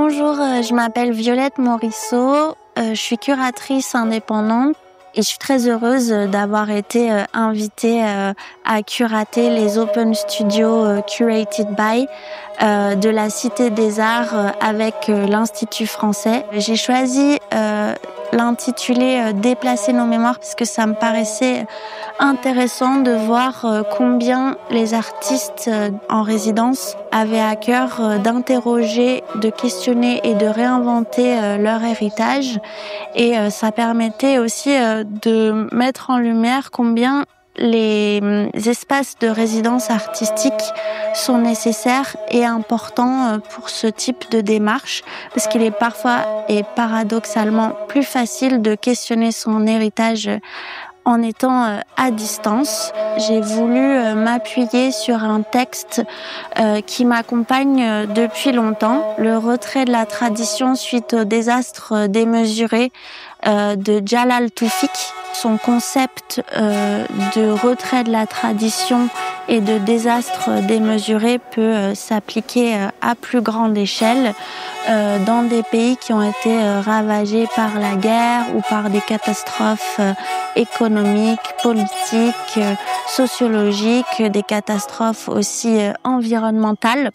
Bonjour, je m'appelle Violette Morisseau, je suis curatrice indépendante et je suis très heureuse d'avoir été invitée à curater les Open Studios Curated by de la Cité des Arts avec l'Institut français. J'ai choisi l'intitulé Déplacer nos mémoires parce que ça me paraissait intéressant de voir combien les artistes en résidence avaient à cœur d'interroger, de questionner et de réinventer leur héritage. Et ça permettait aussi de mettre en lumière combien les espaces de résidence artistique sont nécessaires et importants pour ce type de démarche, parce qu'il est parfois et paradoxalement plus facile de questionner son héritage en étant à distance. J'ai voulu m'appuyer sur un texte qui m'accompagne depuis longtemps, le retrait de la tradition suite au désastre démesuré de Djalal Toufik. Son concept de retrait de la tradition et de désastre démesuré peut s'appliquer à plus grande échelle dans des pays qui ont été ravagés par la guerre ou par des catastrophes économiques, politiques, sociologiques, des catastrophes aussi environnementales.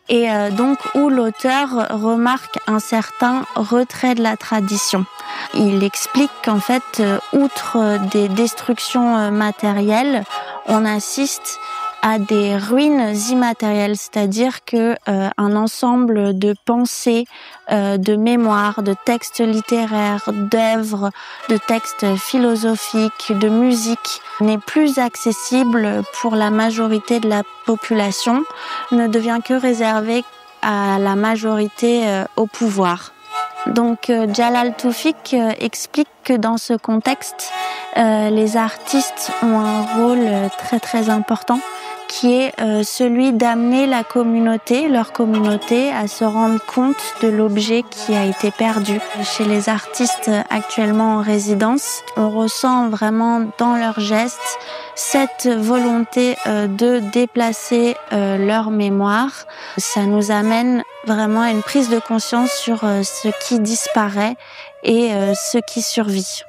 Et donc où l'auteur remarque un certain retrait de la tradition. Il explique qu'en fait, outre des destructions matérielles, on assiste à des ruines immatérielles, c'est-à-dire que un ensemble de pensées, de mémoires, de textes littéraires, d'œuvres, de textes philosophiques, de musique n'est plus accessible pour la majorité de la population, ne devient que réservé à la majorité au pouvoir. Donc Djalal Toufik explique que dans ce contexte, les artistes ont un rôle très très important qui est celui d'amener la communauté, leur communauté, à se rendre compte de l'objet qui a été perdu. Chez les artistes actuellement en résidence, on ressent vraiment dans leurs gestes cette volonté de déplacer leur mémoire. Ça nous amène vraiment à une prise de conscience sur ce qui disparaît et ce qui survit.